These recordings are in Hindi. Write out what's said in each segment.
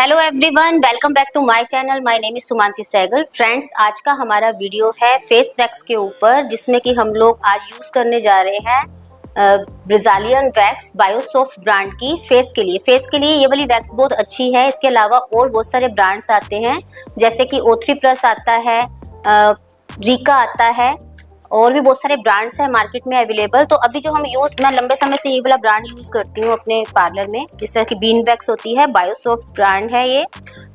Hello everyone, welcome back to my channel. My name is Sumanshi Sehgal. Friends, आज का हमारा वीडियो है फेस वैक्स के ऊपर, जिसमें कि हम लोग आज यूज करने जा रहे हैं ब्राज़िलियन वैक्स बायोसॉफ्ट ब्रांड की फेस के लिए। ये वाली वैक्स बहुत अच्छी है। इसके अलावा और बहुत सारे ब्रांड्स आते हैं, जैसे कि O3 प्लस आता है, रिका आता है, और भी बहुत सारे ब्रांड्स हैं मार्केट में अवेलेबल। तो अभी जो मैं लंबे समय से ये वाला ब्रांड यूज करती हूँ अपने पार्लर में। इस तरह की बीन वैक्स होती है, बायोसॉफ्ट ब्रांड है, ये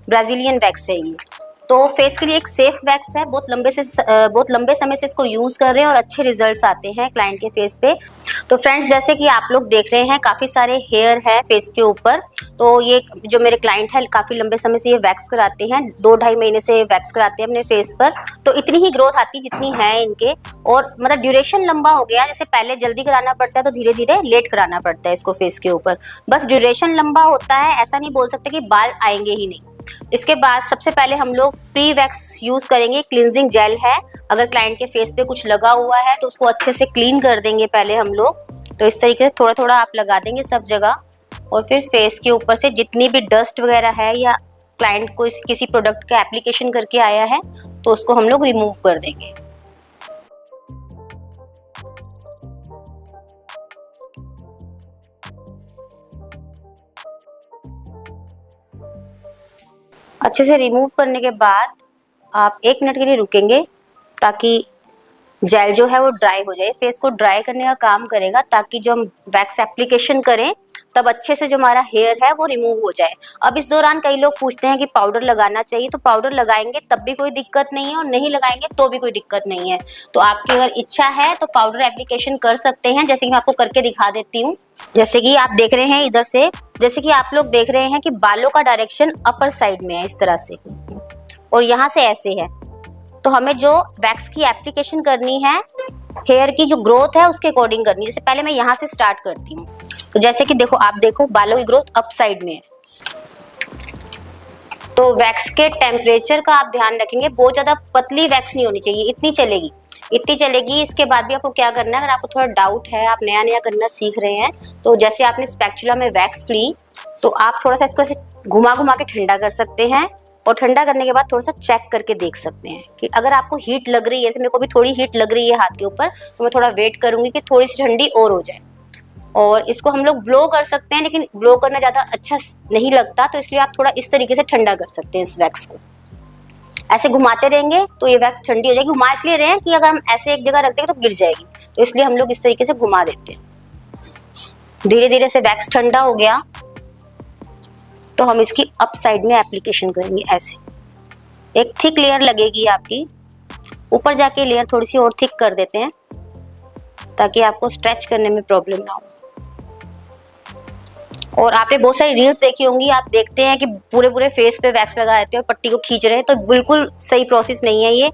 ब्राजीलियन वैक्स है ये। तो फेस के लिए एक सेफ वैक्स है। बहुत लंबे समय से इसको यूज कर रहे हैं और अच्छे रिजल्ट्स आते हैं क्लाइंट के फेस पे। तो फ्रेंड्स, जैसे कि आप लोग देख रहे हैं, काफी सारे हेयर है फेस के ऊपर। तो ये जो मेरे क्लाइंट है, काफी लंबे समय से ये वैक्स कराते हैं, 2-2.5 महीने से वैक्स कराते हैं अपने फेस पर। तो इतनी ही ग्रोथ आती जितनी है इनके, और मतलब ड्यूरेशन लंबा हो गया। जैसे पहले जल्दी कराना पड़ता है, तो धीरे धीरे लेट कराना पड़ता है इसको फेस के ऊपर। बस ड्यूरेशन लंबा होता है, ऐसा नहीं बोल सकते कि बाल आएंगे ही नहीं। इसके बाद सबसे पहले हम लोग प्री वैक्स यूज करेंगे। क्लींजिंग जेल है, अगर क्लाइंट के फेस पे कुछ लगा हुआ है तो उसको अच्छे से क्लीन कर देंगे पहले हम लोग। तो इस तरीके से थोड़ा थोड़ा आप लगा देंगे सब जगह, और फिर फेस के ऊपर से जितनी भी डस्ट वगैरह है, या क्लाइंट को किसी प्रोडक्ट का एप्लीकेशन करके आया है, तो उसको हम लोग रिमूव कर देंगे। अच्छे से रिमूव करने के बाद आप 1 मिनट के लिए रुकेंगे, ताकि जेल जो है वो ड्राई हो जाए। फेस को ड्राई करने का काम करेगा, ताकि जो हम वैक्स एप्लीकेशन करें तब अच्छे से जो हमारा हेयर है वो रिमूव हो जाए। अब इस दौरान कई लोग पूछते हैं कि पाउडर लगाना चाहिए, तो पाउडर लगाएंगे तब भी कोई दिक्कत नहीं है, और नहीं लगाएंगे तो भी कोई दिक्कत नहीं है। तो आपकी अगर इच्छा है तो पाउडर एप्लीकेशन कर सकते हैं, जैसे कि मैं आपको करके दिखा देती हूँ। जैसे कि आप देख रहे हैं इधर से, जैसे कि आप लोग देख रहे हैं कि बालों का डायरेक्शन अपर साइड में है इस तरह से, और यहाँ से ऐसे है। तो हमें जो वैक्स की एप्लीकेशन करनी है, हेयर की जो ग्रोथ है उसके अकॉर्डिंग करनी है। जैसे पहले मैं यहाँ से स्टार्ट करती हूँ। तो जैसे कि देखो, आप देखो बालों की ग्रोथ अप साइड में है। तो वैक्स के टेम्परेचर का आप ध्यान रखेंगे, बहुत ज्यादा पतली वैक्स नहीं होनी चाहिए, इतनी चलेगी। इसके बाद भी आपको क्या करना है, अगर आपको थोड़ा डाउट है, आप नया नया करना सीख रहे हैं, तो जैसे आपने स्पैचुला में वैक्स ली, तो आप थोड़ा सा इसको ऐसे घुमा घुमा के ठंडा कर सकते हैं, और ठंडा करने के बाद थोड़ा सा चेक करके देख सकते हैं कि अगर आपको हीट लग रही है, जैसे मेरे को भी थोड़ी हीट लग रही है हाथ के ऊपर, तो मैं थोड़ा वेट करूंगी कि थोड़ी सी ठंडी और हो जाए। और इसको हम लोग ब्लो कर सकते हैं, लेकिन ब्लो करना ज्यादा अच्छा नहीं लगता, तो इसलिए आप थोड़ा इस तरीके से ठंडा कर सकते हैं इस वैक्स को। ऐसे घुमाते रहेंगे तो ये वैक्स ठंडी हो जाएगी। घुमा इसलिए रहे हैं कि अगर हम ऐसे एक जगह रख देंगे तो गिर जाएगी, तो इसलिए हम लोग इस तरीके से घुमा देते हैं। धीरे धीरे से वैक्स ठंडा हो गया, तो हम इसकी अप साइड में एप्लीकेशन करेंगे। ऐसे एक थिक लेयर लगेगी आपकी, ऊपर जाके लेयर थोड़ी सी और थिक कर देते हैं, ताकि आपको स्ट्रेच करने में प्रॉब्लम ना हो। और आपने बहुत सारी रील्स देखी होंगी, आप देखते हैं कि पूरे पूरे फेस पे वैक्स लगा देते हैं और पट्टी को खींच रहे हैं, तो बिल्कुल सही प्रोसेस नहीं है ये,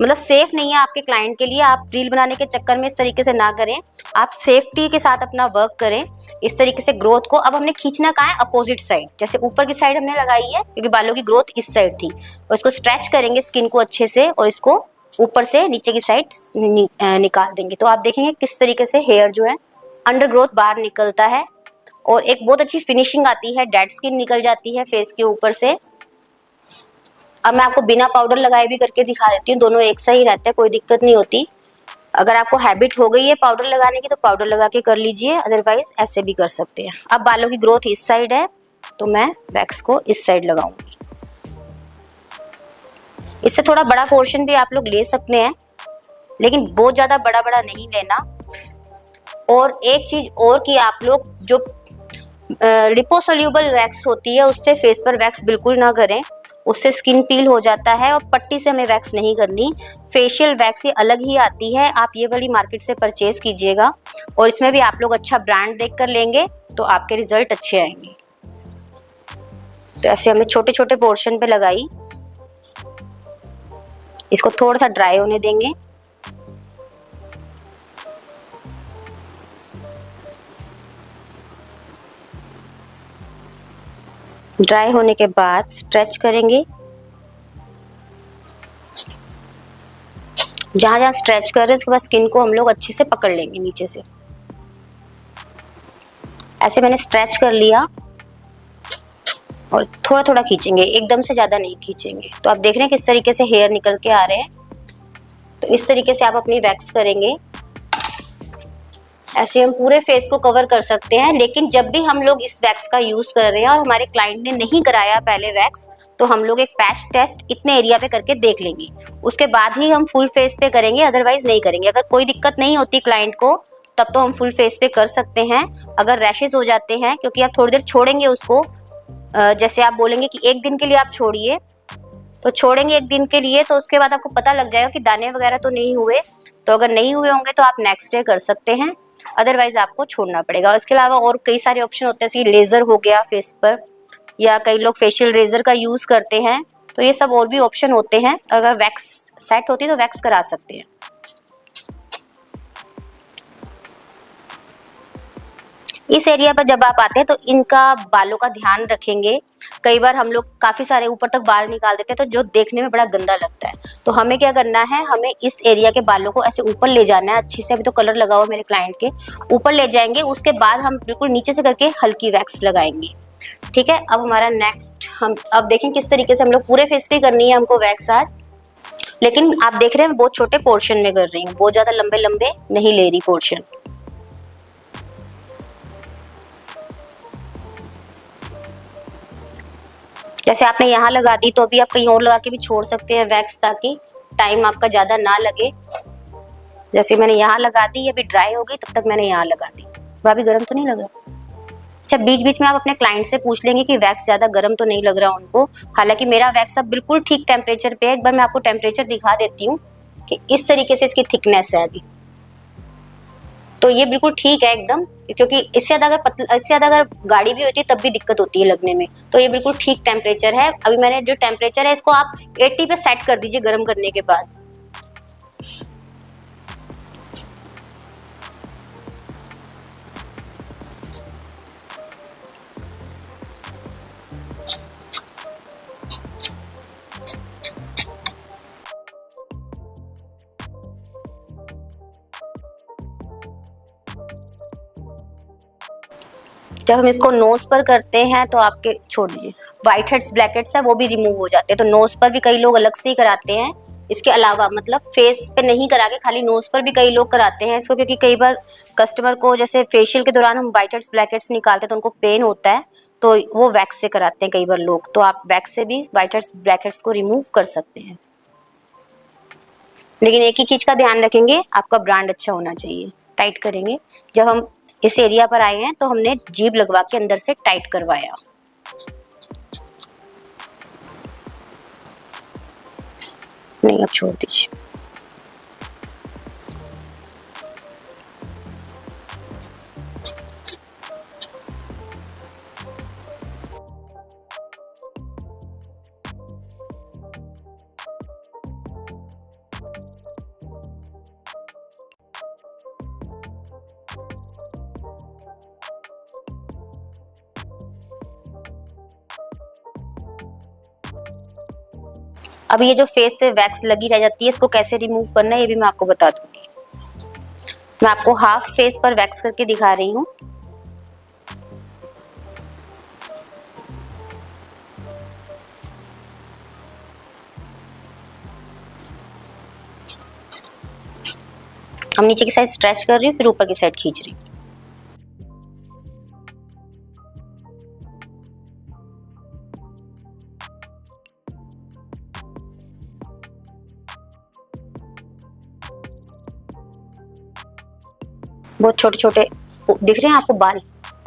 मतलब सेफ नहीं है आपके क्लाइंट के लिए। आप रील बनाने के चक्कर में इस तरीके से ना करें, आप सेफ्टी के साथ अपना वर्क करें इस तरीके से। ग्रोथ को अब हमने खींचना कहाँ है, अपोजिट साइड। जैसे ऊपर की साइड हमने लगाई है क्योंकि बालों की ग्रोथ इस साइड थी, और इसको स्ट्रेच करेंगे स्किन को अच्छे से, और इसको ऊपर से नीचे की साइड निकाल देंगे। तो आप देखेंगे किस तरीके से हेयर जो है अंडर ग्रोथ बाहर निकलता है, और एक बहुत अच्छी फिनिशिंग आती है, डेड स्किन निकल जाती है फेस के ऊपर से। अब मैं आपको बिना पाउडर लगाए भी करके दिखा देती हूँ, दोनों एक सही रहता है, कोई दिक्कत नहीं होती। अगर आपको हैबिट हो गई है पाउडर लगाने की, तो पाउडर लगा के कर लीजिए, अदरवाइज ऐसे भी कर सकते हैं। अब बालों की ग्रोथ इस साइड है, तो मैं वैक्स को इस साइड लगाऊंगी। इससे थोड़ा बड़ा पोर्शन भी आप लोग ले सकते हैं, लेकिन बहुत ज्यादा बड़ा बड़ा नहीं लेना। और एक चीज और कि आप लोग जो लिपोसोल्यूबल वैक्स होती है, उससे फेस पर वैक्स बिल्कुल ना करें, उससे स्किन पील हो जाता है, और पट्टी से हमें वैक्स नहीं करनी। फेशियल वैक्स ये अलग ही आती है, आप ये वाली मार्केट से परचेज कीजिएगा, और इसमें भी आप लोग अच्छा ब्रांड देख कर लेंगे तो आपके रिजल्ट अच्छे आएंगे। तो ऐसे हमने छोटे छोटे पोर्शन पे लगाई, इसको थोड़ा सा ड्राई होने देंगे। ड्राई होने के बाद स्ट्रेच करेंगे, जहां जहां स्ट्रेच कर रहे हैं उसके बाद स्किन को हम लोग अच्छे से पकड़ लेंगे नीचे से। ऐसे मैंने स्ट्रेच कर लिया, और थोड़ा थोड़ा खींचेंगे, एकदम से ज्यादा नहीं खींचेंगे। तो आप देख रहे हैं किस तरीके से हेयर निकल के आ रहे हैं। तो इस तरीके से आप अपनी वैक्स करेंगे। ऐसे हम पूरे फेस को कवर कर सकते हैं, लेकिन जब भी हम लोग इस वैक्स का यूज कर रहे हैं और हमारे क्लाइंट ने नहीं कराया पहले वैक्स, तो हम लोग एक पैच टेस्ट इतने एरिया पे करके देख लेंगे, उसके बाद ही हम फुल फेस पे करेंगे, अदरवाइज नहीं करेंगे। अगर कोई दिक्कत नहीं होती क्लाइंट को तब तो हम फुल फेस पे कर सकते हैं। अगर रैशेज हो जाते हैं, क्योंकि आप थोड़ी देर छोड़ेंगे उसको, जैसे आप बोलेंगे कि एक दिन के लिए आप छोड़िए, तो छोड़ेंगे एक दिन के लिए, तो उसके बाद आपको पता लग जाएगा कि दाने वगैरह तो नहीं हुए। तो अगर नहीं हुए होंगे तो आप नेक्स्ट डे कर सकते हैं, अदरवाइज आपको छोड़ना पड़ेगा। इसके अलावा और कई सारे ऑप्शन होते हैं, जैसे लेजर हो गया फेस पर, या कई लोग फेशियल रेजर का यूज करते हैं। तो ये सब और भी ऑप्शन होते हैं। अगर वैक्स सेट होती है तो वैक्स करा सकते हैं। इस एरिया पर जब आप आते हैं तो इनका बालों का ध्यान रखेंगे। कई बार हम लोग काफी सारे ऊपर तक बाल निकाल देते हैं, तो जो देखने में बड़ा गंदा लगता है। तो हमें क्या करना है, हमें इस एरिया के बालों को ऐसे ऊपर ले जाना है अच्छे से। अभी तो कलर लगा हुआ मेरे क्लाइंट के, ऊपर ले जाएंगे, उसके बाद हम बिल्कुल नीचे से करके हल्की वैक्स लगाएंगे। ठीक है, अब हमारा नेक्स्ट, हम अब देखें किस तरीके से हम लोग पूरे फेस पे करनी है हमको वैक्स आज। लेकिन आप देख रहे हैं बहुत छोटे पोर्शन में कर रही हूँ, बहुत ज्यादा लंबे लंबे नहीं ले रही पोर्शन। जैसे आपने यहाँ लगा दी, तो अभी आप कहीं और लगा के भी छोड़ सकते हैं वैक्स, ताकि टाइम आपका ज्यादा ना लगे। जैसे मैंने यहाँ लगा दी, अभी ड्राई हो गई, तब तक मैंने यहाँ लगा दी। भाभी गर्म तो नहीं लग रहा? अच्छा, बीच बीच में आप अपने क्लाइंट से पूछ लेंगे कि वैक्स ज्यादा गर्म तो नहीं लग रहा उनको। हालांकि मेरा वैक्स अब बिल्कुल ठीक टेम्परेचर पे है। एक बार मैं आपको टेम्परेचर दिखा देती हूँ कि इस तरीके से इसकी थिकनेस है अभी। तो ये बिल्कुल ठीक है एकदम, क्योंकि इससे ज्यादा अगर गाढ़ी भी होती है तब भी दिक्कत होती है लगने में। तो ये बिल्कुल ठीक टेम्परेचर है। अभी मैंने जो टेम्परेचर है इसको आप 80 पे सेट कर दीजिए गर्म करने के बाद। जब हम इसको नोज पर करते हैं तो आपके, छोड़ दीजिए, व्हाइट हेड्स ब्लैक हेड्स है वो भी रिमूव हो जाते हैं। तो नोज पर भी कई लोग अलग से ही कराते हैं। इसके अलावा मतलब फेस पे नहीं करा के खाली नोज पर भी कई लोग कराते हैं इसको, क्योंकि कई बार कस्टमर को, जैसे फेशियल के दौरान हम व्हाइट हेड्स ब्लैक हेड्स निकालते हैं तो उनको पेन होता है, तो वो वैक्स से कराते हैं कई बार लोग। तो आप वैक्स से भी व्हाइट हेड्स ब्लैक हेड्स को रिमूव कर सकते हैं। लेकिन एक ही चीज का ध्यान रखेंगे, आपका ब्रांड अच्छा होना चाहिए। टाइट करेंगे। जब हम इस एरिया पर आए हैं तो हमने जीभ लगवा के अंदर से टाइट करवाया। नहीं, अब छोड़ दीजिए। अब ये जो फेस पे वैक्स लगी रह जाती है, इसको कैसे रिमूव करना है ये भी मैं आपको बता दूंगी। मैं आपको हाफ फेस पर वैक्स करके दिखा रही हूँ। हम नीचे की साइड स्ट्रेच कर रही हूँ, फिर ऊपर की साइड खींच रही हूँ। बहुत छोटे छोटे दिख रहे हैं आपको बाल,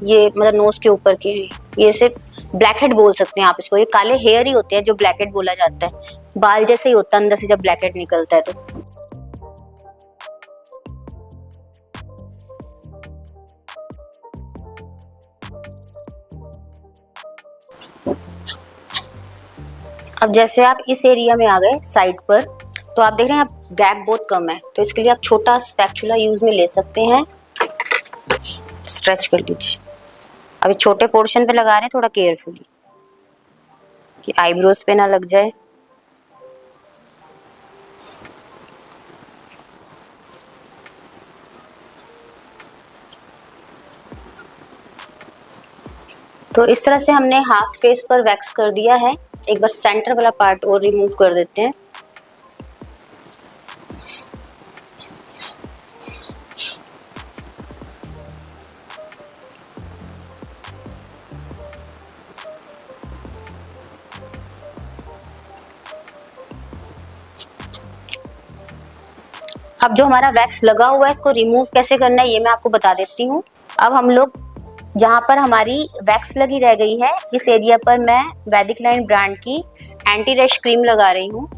ये मतलब नोज के ऊपर के, ये सिर्फ ब्लैक हेड बोल सकते हैं आप इसको। ये काले हेयर ही होते हैं जो ब्लैक हेड बोला जाता है। बाल जैसे ही होता है अंदर से जब ब्लैक हेड निकलता है तो। अब जैसे आप इस एरिया में आ गए साइड पर, तो आप देख रहे हैं आप गैप बहुत कम है, तो इसके लिए आप छोटा स्पैचुला यूज में ले सकते हैं। स्ट्रेच कर लीजिए। अभी छोटे पोर्शन पे लगा रहे हैं, थोड़ा केयरफुली कि आईब्रोज पे ना लग जाए। तो इस तरह से हमने हाफ फेस पर वैक्स कर दिया है। एक बार सेंटर वाला पार्ट और रिमूव कर देते हैं। अब जो हमारा वैक्स लगा हुआ है इसको रिमूव कैसे करना है ये मैं आपको बता देती हूँ। अब हम लोग जहाँ पर हमारी वैक्स लगी रह गई है इस एरिया पर मैं वैदिक लाइन ब्रांड की एंटी रैश क्रीम लगा रही हूँ।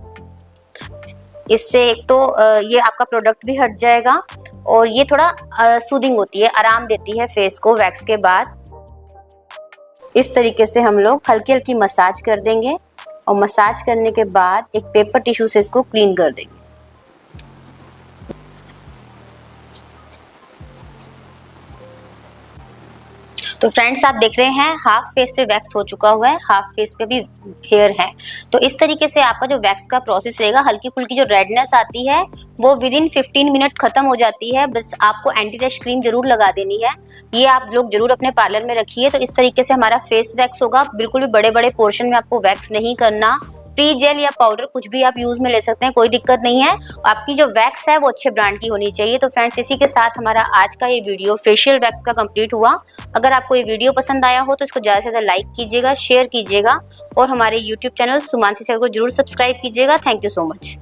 इससे एक तो ये आपका प्रोडक्ट भी हट जाएगा और ये थोड़ा सूदिंग होती है, आराम देती है फेस को वैक्स के बाद। इस तरीके से हम लोग हल्की हल्की मसाज कर देंगे और मसाज करने के बाद एक पेपर टिश्यू से इसको क्लीन कर देंगे। तो फ्रेंड्स आप देख रहे हैं हाफ फेस पे वैक्स हो चुका हुआ है, हाफ फेस पे भी हेयर है। तो इस तरीके से आपका जो वैक्स का प्रोसेस रहेगा, हल्की फुल्की जो रेडनेस आती है वो विद इन 15 मिनट खत्म हो जाती है। बस आपको एंटी रैश क्रीम जरूर लगा देनी है, ये आप लोग जरूर अपने पार्लर में रखिए। तो इस तरीके से हमारा फेस वैक्स होगा, बिल्कुल भी बड़े बड़े पोर्शन में आपको वैक्स नहीं करना। प्री जेल या पाउडर कुछ भी आप यूज में ले सकते हैं, कोई दिक्कत नहीं है। आपकी जो वैक्स है वो अच्छे ब्रांड की होनी चाहिए। तो फ्रेंड्स इसी के साथ हमारा आज का ये वीडियो फेशियल वैक्स का कंप्लीट हुआ। अगर आपको ये वीडियो पसंद आया हो तो इसको ज़्यादा से ज़्यादा लाइक कीजिएगा, शेयर कीजिएगा और हमारे यूट्यूब चैनल सुमानसी सैगल को जरूर सब्सक्राइब कीजिएगा। Thank you so much.